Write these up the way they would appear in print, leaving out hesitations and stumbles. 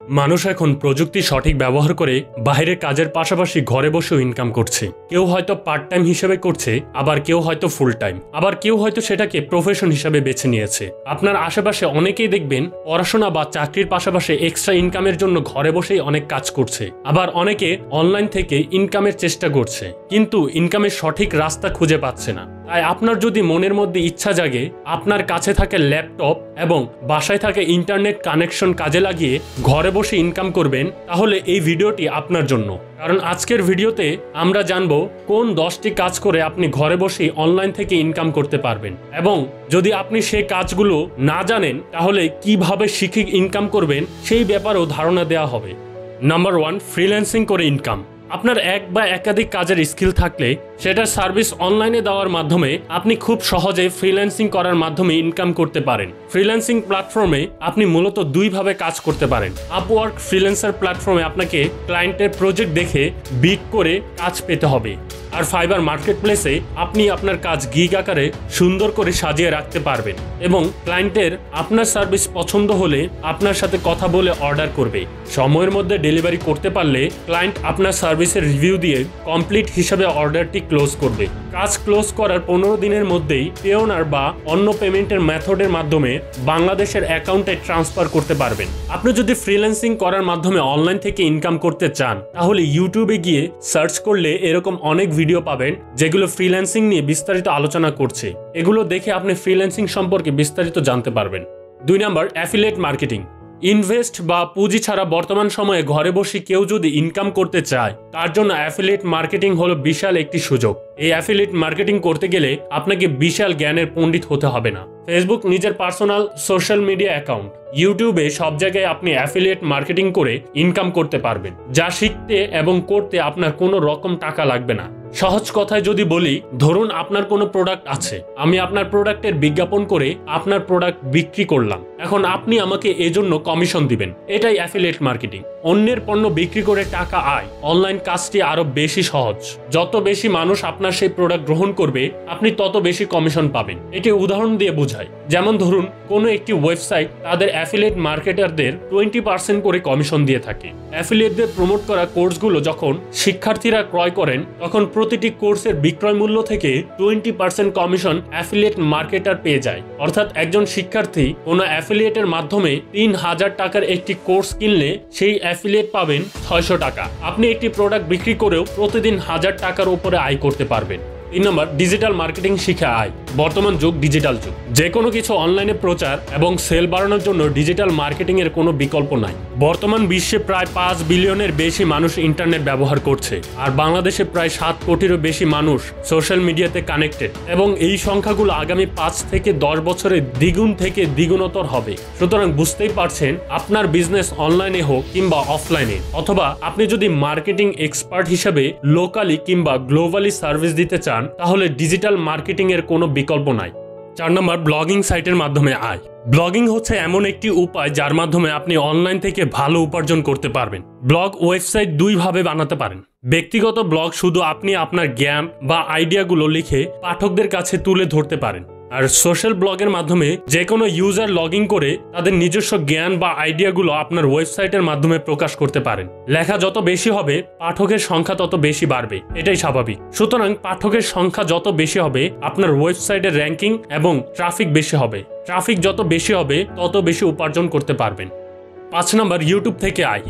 মানুষ এখন প্রযুক্তি সঠিক ব্যবহার করে বাইরের কাজের পাশাপাশি ঘরে বসেও ইনকাম করছে। কেউ হয়তো পার্ট টাইম হিসেবে করছে, আবার কেউ হয়তো ফুল টাইম, আবার কেউ হয়তো সেটাকে প্রফেশন হিসেবে বেছে নিয়েছে। আপনার আশেপাশে অনেকেই দেখবেন পড়াশোনা বা চাকরির পাশাপাশি এক্সট্রা ইনকামের জন্য ঘরে বসেই অনেক কাজ করছে, আবার অনেকে অনলাইন থেকে ইনকামের চেষ্টা করছে কিন্তু ইনকামের সঠিক রাস্তা খুঁজে পাচ্ছে না। তাই আপনার যদি মনের মধ্যে ইচ্ছা জাগে আপনার কাছে থাকে ল্যাপটপ এবং বাসায় থাকে ইন্টারনেট কানেকশন কাজে লাগিয়ে ঘরে বসে ইনকাম করবেন, তাহলে এই ভিডিওটি আপনার জন্য। কারণ আজকের ভিডিওতে আমরা জানবো কোন 10টি কাজ করে আপনি ঘরে বসেই অনলাইন থেকে ইনকাম করতে পারবেন, এবং যদি আপনি সেই কাজগুলো না জানেন তাহলে কিভাবে শিখে ইনকাম করবেন সেই ব্যাপারেও ধারণা দেওয়া হবে। নাম্বার 1, ফ্রিল্যান্সিং করে ইনকাম। আপনার এক বা একাধিক কাজের স্কিল থাকলে সেটার সার্ভিস অনলাইনে দেওয়ার মাধ্যমে আপনি খুব সহজে ফ্রিল্যান্সিং করার মাধ্যমে ইনকাম করতে পারেন। ফ্রিল্যান্সিং প্ল্যাটফর্মে আপনি মূলত দুইভাবে কাজ করতে পারেন। আপওয়ার্ক ফ্রিল্যান্সার প্ল্যাটফর্মে আপনাকে ক্লায়েন্টের প্রজেক্ট দেখে বিড করে কাজ পেতে হবে, আর ফাইবার মার্কেট প্লেসে আপনি আপনার কাজ গিগ আকারে সুন্দর করে সাজিয়ে রাখতে পারবেন এবং ক্লায়েন্টের আপনার সার্ভিস পছন্দ হলে আপনার সাথে কথা বলে অর্ডার করবে। সময়ের মধ্যে ডেলিভারি করতে পারলে ক্লায়েন্ট আপনার সার্ভিসের রিভিউ দিয়ে কমপ্লিট হিসাবে অর্ডারটি ক্লোজ করবে। কাজ ক্লোজ করার 15 দিনের মধ্যেই পেওনার বা অন্য পেমেন্টের মেথডের মাধ্যমে বাংলাদেশের অ্যাকাউন্টে ট্রান্সফার করতে পারবেন। আপনি যদি ফ্রিল্যান্সিং করার মাধ্যমে অনলাইন থেকে ইনকাম করতে চান তাহলে ইউটিউবে গিয়ে সার্চ করলে এরকম অনেক ভিডিও পাবেন যেগুলো ফ্রিল্যান্সিং নিয়ে বিস্তারিত আলোচনা করছে। এগুলো দেখে আপনি ফ্রিল্যান্সিং সম্পর্কে বিস্তারিত জানতে পারবেন। 2 নাম্বার, অ্যাফিলিয়েট মার্কেটিং। ইনভেস্ট বা পুঁজি ছাড়া বর্তমান সময়ে ঘরে বসে কেউ যদি ইনকাম করতে চায় তার জন্য অ্যাফিলিয়েট মার্কেটিং হলো বিশাল একটি সুযোগ। এই অ্যাফিলিয়েট মার্কেটিং করতে গেলে আপনাকে বিশাল জ্ঞানের পণ্ডিত হতে হবে না। ফেসবুক নিজের পার্সোনাল সোশ্যাল মিডিয়া অ্যাকাউন্ট, ইউটিউবে সব জায়গায় আপনি অ্যাফিলিয়েট মার্কেটিং করে ইনকাম করতে পারবেন, যা শিখতে এবং করতে আপনার কোনো রকম টাকা লাগবে না। সহজ কথায় যদি বলি, ধরুন আপনার কোনো প্রোডাক্ট আছে, আমি আপনার প্রোডাক্টের বিজ্ঞাপন করে আপনার প্রোডাক্ট বিক্রি করলাম, এখন আপনি আমাকে এজন্য কমিশন দিবেন। এটাই অ্যাফিলিয়েট মার্কেটিং। অন্যের পণ্য বিক্রি করে টাকা আয়। অনলাইন কাজটি আরো বেশি সহজ। যত বেশি মানুষ আপনার সেই প্রোডাক্ট গ্রহণ করবে আপনি তত বেশি কমিশন পাবেন। এটি উদাহরণ দিয়ে বোঝায়। যেমন ধরুন কোনো একটি ওয়েবসাইট তাদের অ্যাফিলিয়েট মার্কেটারদের 20% করে কমিশন দিয়ে থাকে। অ্যাফিলিয়েটদের প্রমোট করা কোর্সগুলো যখন শিক্ষার্থীরা ক্রয় করেন তখন প্রতিটি কোর্সের বিক্রয় মূল্য থেকে 20% কমিশন অ্যাফিলিয়েট মার্কেটার পেয়ে যায়। অর্থাৎ একজন শিক্ষার্থী কোনো অ্যাফিলিয়েটের মাধ্যমে 3000 টাকার একটি কোর্স কিনলে সেই অ্যাফিলিয়েট পাবেন 600 টাকা। আপনি একটি প্রোডাক্ট বিক্রি করেও প্রতিদিন 1000 টাকার উপরে আয় করতে পারবেন। 3 নম্বর, ডিজিটাল মার্কেটিং শিখে আয়। বর্তমান যুগ ডিজিটাল যুগ। যে কোনো কিছু অনলাইনে প্রচার এবং সেল বাড়ানোর জন্য ডিজিটাল মার্কেটিং এর কোনো বিকল্প নাই। বর্তমান বিশ্বে প্রায় 5 বিলিয়নের বেশি মানুষ ইন্টারনেট ব্যবহার করছে, আর বাংলাদেশে প্রায় 7 কোটিরও বেশি মানুষ সোশ্যাল মিডিয়াতে কানেক্টেড, এবং এই সংখ্যাগুলো আগামী 5 থেকে 10 বছরে দ্বিগুণ থেকে দ্বিগুণতর হবে। সুতরাং বুঝতেই পারছেন আপনার বিজনেস অনলাইনে হোক কিংবা অফলাইনে, অথবা আপনি যদি মার্কেটিং এক্সপার্ট হিসেবে লোকালি কিংবা গ্লোবালি সার্ভিস দিতে চান তাহলে ডিজিটাল মার্কেটিং এর কোনো বিকল্প নাই। 4 নম্বর, ব্লগিং সাইটের মাধ্যমে আয়। ব্লগিং হচ্ছে এমন একটি উপায় যার মাধ্যমে আপনি অনলাইন থেকে ভালো উপার্জন করতে পারবেন। ব্লগ ওয়েবসাইট 2 ভাবে বানাতে পারেন। ব্যক্তিগত ব্লগ শুধু আপনি আপনার জ্ঞান বা আইডিয়াগুলো লিখে পাঠকদের কাছে তুলে ধরতে পারেন, আর সোশ্যাল ব্লগের মাধ্যমে যে কোনো ইউজার লগ ইন করে তাদের নিজস্ব জ্ঞান বা আইডিয়াগুলো আপনার ওয়েবসাইটের মাধ্যমে প্রকাশ করতে পারেন। লেখা যত বেশি হবে পাঠকের সংখ্যা তত বেশি বাড়বে, এটাই স্বাভাবিক। সুতরাং পাঠকের সংখ্যা যত বেশি হবে আপনার ওয়েবসাইটের র্যাঙ্কিং এবং ট্রাফিক বেশি হবে। ট্রাফিক যত বেশি হবে তত বেশি উপার্জন করতে পারবেন। 5 নম্বর, ইউটিউব থেকে আয়।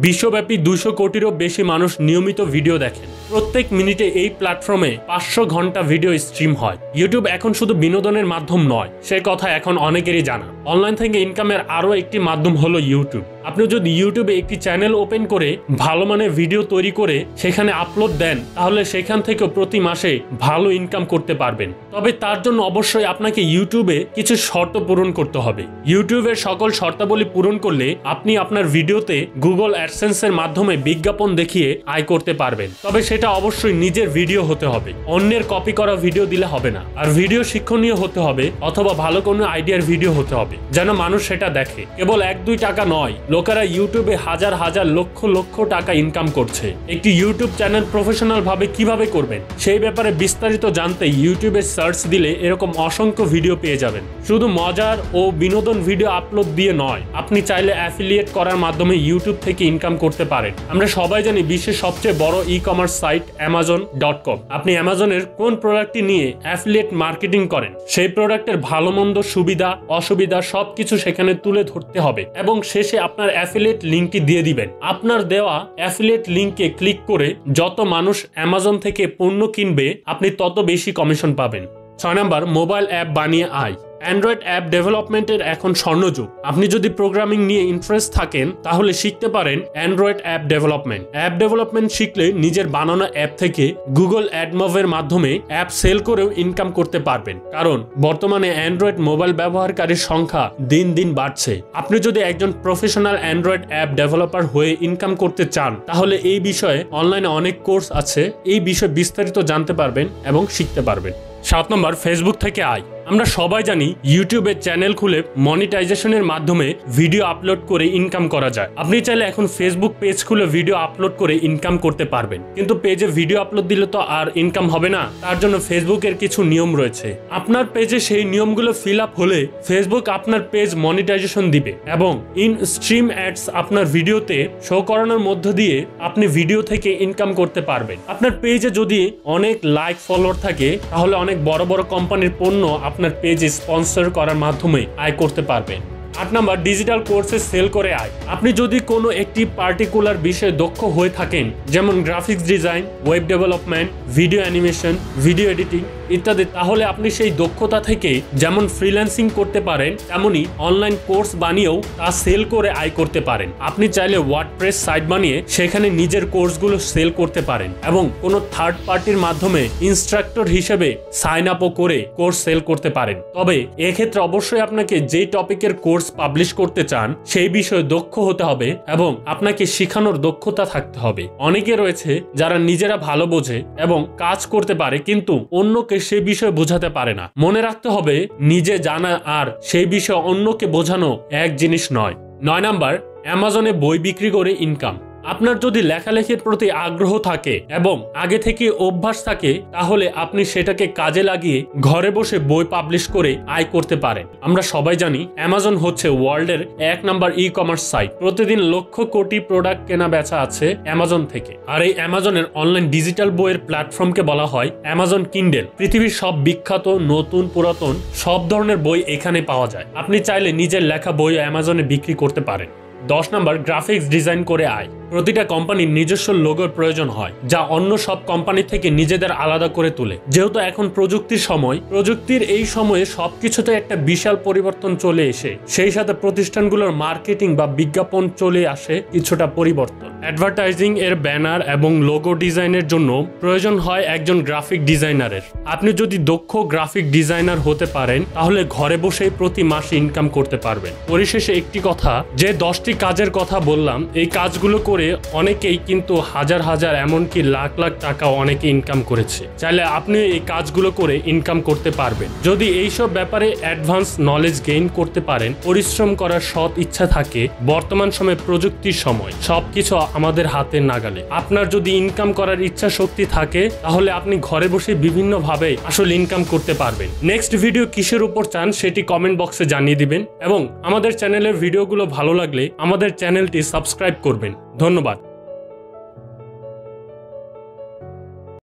বিশ্বব্যাপী 200 কোটিরও বেশি মানুষ নিয়মিত ভিডিও দেখেন। প্রত্যেক মিনিটে এই প্ল্যাটফর্মে 500 ঘন্টা ভিডিও স্ট্রিম হয়। ইউটিউব এখন শুধু বিনোদনের মাধ্যম নয়, সে কথা এখন অনেকেরই জানা। অনলাইন থেকে ইনকামের আরও একটি মাধ্যম হলো ইউটিউব। আপনি যদি ইউটিউবে একটি চ্যানেল ওপেন করে ভালো মানের ভিডিও তৈরি করে সেখানে আপলোড দেন তাহলে সেখান থেকে প্রতি মাসে ভালো ইনকাম করতে পারবেন। তবে তার জন্য অবশ্যই আপনাকে ইউটিউবে কিছু শর্ত পূরণ করতে হবে। ইউটিউবের সকল শর্তাবলী পূরণ করলে আপনি আপনার ভিডিওতে গুগল অ্যাডসেন্সের মাধ্যমে বিজ্ঞাপন দেখিয়ে আয় করতে পারবেন, তবে সেটা অবশ্যই নিজের ভিডিও হতে হবে, অন্যের কপি করা ভিডিও দিলে হবে না। আর ভিডিও শিক্ষণীয় হতে হবে অথবা ভালো কোনো আইডিয়ার ভিডিও হতে হবে যেন মানুষ সেটা দেখে। কেবল 1-2 টাকা নয়, লোকেরা ইউটিউবে হাজার হাজার লক্ষ লক্ষ টাকা ইনকাম করছে। একটি ইউটিউব চ্যানেল প্রফেশনাল ভাবে কিভাবে করবেন সেই ব্যাপারে বিস্তারিত জানতে ইউটিউবে সার্চ দিলে এরকম অসংখ্য ভিডিও পেয়ে যাবেন। শুধু মজার ও বিনোদন ভিডিও আপলোড দিয়ে নয়, আপনি চাইলে অ্যাফিলিয়েট করার মাধ্যমে ইউটিউব থেকে ইনকাম করতে পারেন। আমরা সবাই জানি বিশ্বের সবচেয়ে বড় ই-কমার্স সাইট Amazon.com। আপনি অ্যামাজনের কোন প্রোডাক্টটি নিয়ে অ্যাফিলিয়েট মার্কেটিং করেন সেই প্রোডাক্টের ভালো মন্দ, সুবিধা অসুবিধা সবকিছু সেখানে তুলে ধরতে হবে এবং শেষে আপনার অ্যাফিলিয়েট লিঙ্কটি দিয়ে দিবেন। আপনার দেওয়া অ্যাফিলিয়েট লিঙ্কে ক্লিক করে যত মানুষ অ্যামাজন থেকে পণ্য কিনবে আপনি তত বেশি কমিশন পাবেন। 6 নাম্বার, মোবাইল অ্যাপ বানিয়ে আয়। অ্যান্ড্রয়েড অ্যাপ ডেভেলপমেন্টের এখন স্বর্ণযুগ। আপনি যদি প্রোগ্রামিং নিয়ে ইন্টারেস্ট থাকেন তাহলে শিখতে পারেন Android app development. App development শিখলে নিজের বানানো অ্যাপ থেকে গুগল অ্যাডমোভের মাধ্যমে অ্যাপ সেল করেও ইনকাম করতে পারবেন, কারণ বর্তমানে অ্যান্ড্রয়েড মোবাইল ব্যবহারকারীর সংখ্যা দিন দিন বাড়ছে। আপনি যদি একজন প্রফেশনাল অ্যান্ড্রয়েড অ্যাপ ডেভেলপার হয়ে ইনকাম করতে চান তাহলে এই বিষয়ে অনলাইনে অনেক কোর্স আছে, এই বিষয়ে বিস্তারিত জানতে পারবেন এবং শিখতে পারবেন। 7 নম্বর, ফেসবুক থেকে আয়। আমরা সবাই জানি ইউটিউবে চ্যানেল খুলে মনিটাইজেশনের মাধ্যমে ভিডিও আপলোড করে ইনকাম করা যায়। আপনি চাইলে এখন ফেসবুক পেজ খুলে ভিডিও আপলোড করে ইনকাম করতে পারবেন, কিন্তু পেজে ভিডিও আপলোড দিলে তো আর ইনকাম হবে না। তার জন্য ফেসবুকের কিছু নিয়ম রয়েছে। আপনার পেজে সেই নিয়মগুলো ফিল আপ হলে ফেসবুক আপনার পেজ মনিটাইজেশন দিবে এবং ইন স্ট্রিম অ্যাডস আপনার ভিডিওতে শো করানোর মধ্য দিয়ে আপনি ভিডিও থেকে ইনকাম করতে পারবেন। আপনার পেজে যদি অনেক লাইক ফলোয়ার থাকে তাহলে অনেক বড় বড় কোম্পানির পণ্য আপনার পেজে স্পন্সর করার মাধ্যমে আয় করতে পারবেন। 8 নাম্বার, ডিজিটাল কোর্সে সেল করে আয়। আপনি যদি কোনো একটি পার্টিকুলার বিষয়ে দক্ষ হয়ে থাকেন, যেমন graphics design, web development, video animation, video editing ইত্যাদি, তাহলে আপনি সেই দক্ষতা থেকে যেমন ফ্রিল্যান্সিং করতে পারেন তেমনি অনলাইন কোর্স বানিয়েও তা সেল করে আয় করতে পারেন। আপনি চাইলে ওয়ার্ডপ্রেস সাইট বানিয়ে সেখানে নিজের কোর্সগুলো সেল করতে পারেন এবং কোনো থার্ড পার্টির মাধ্যমে ইনস্ট্রাক্টর হিসেবে সাইন আপও করে কোর্স সেল করতে পারেন। তবে এক্ষেত্রে অবশ্যই আপনাকে যেই টপিকের কোর্স পাবলিশ করতে চান সেই বিষয়ে দক্ষ হতে হবে এবং আপনাকে শেখানোর দক্ষতা থাকতে হবে। অনেকে রয়েছে যারা নিজেরা ভালো বোঝে এবং কাজ করতে পারে কিন্তু অন্যকে সেই বিষয়ে বোঝাতে পারে না। মনে রাখতে হবে নিজে জানা আর সেই বিষয়ে অন্যকে বোঝানো এক জিনিস নয়। 9 নাম্বার, অ্যামাজনে বই বিক্রি করে ইনকাম। আপনার যদি লেখালেখির প্রতি আগ্রহ থাকে এবং আগে থেকে অভ্যাস থাকে তাহলে আপনি সেটাকে কাজে লাগিয়ে ঘরে বসে বই পাবলিশ করে আয় করতে পারেন। আমরা সবাই জানি অ্যামাজন হচ্ছে ওয়ার্ল্ডের 1 নাম্বার ই-কমার্স সাইট। প্রতিদিন লক্ষ কোটি প্রোডাক্ট কেনা বেচা আছে অ্যামাজন থেকে। আর এই অ্যামাজনের অনলাইন ডিজিটাল বইয়ের প্ল্যাটফর্মকে বলা হয় অ্যামাজন কিন্ডেল। পৃথিবীর সব বিখ্যাত নতুন পুরাতন সব ধরনের বই এখানে পাওয়া যায়। আপনি চাইলে নিজের লেখা বই অ্যামাজনে বিক্রি করতে পারেন। 10 নাম্বার, গ্রাফিক্স ডিজাইন করে আয়। প্রতিটা কোম্পানির নিজস্ব লোগোর প্রয়োজন হয় যা অন্য সব কোম্পানি থেকে নিজেদের আলাদা করে তোলে। যেহেতু এখন প্রযুক্তির সময়, প্রযুক্তির এই সময়ে সবকিছুতে একটা বিশাল পরিবর্তন চলে এসে সেই সাথে প্রতিষ্ঠানগুলোর মার্কেটিং বা বিজ্ঞাপন চলে আসে কিছুটা পরিবর্তন। অ্যাডভার্টাইজিং এর ব্যানার এবং লোগো ডিজাইনের জন্য প্রয়োজন হয় একজন গ্রাফিক ডিজাইনারের। আপনি যদি দক্ষ গ্রাফিক ডিজাইনার হতে পারেন তাহলে ঘরে বসেই প্রতি মাসে ইনকাম করতে পারবেন। পরিশেষে একটি কথা, যে 10টি কাজের কথা বললাম এই কাজগুলো করে অনেকেই কিন্তু হাজার হাজার এমনকি লাখ লাখ টাকা অনেকে ইনকাম করেছে। চাইলে আপনি এই কাজগুলো করে ইনকাম করতে পারবেন যদি এইসব ব্যাপারে অ্যাডভান্স নলেজ গেইন করতে পারেন, পরিশ্রম করার সৎ ইচ্ছা থাকে। বর্তমান সময়ে প্রযুক্তির সময়, সবকিছু আমাদের হাতের নাগালে। আপনার যদি ইনকাম করার ইচ্ছা শক্তি থাকে তাহলে আপনি ঘরে বসে বিভিন্ন ভাবে আসলে ইনকাম করতে পারবেন। নেক্সট ভিডিও কিসের উপর চান সেটি কমেন্ট বক্সে জানিয়ে দিবেন এবং আমাদের চ্যানেলের ভিডিওগুলো ভালো লাগলে আমাদের চ্যানেলটি সাবস্ক্রাইব করবেন। ধন্যবাদ।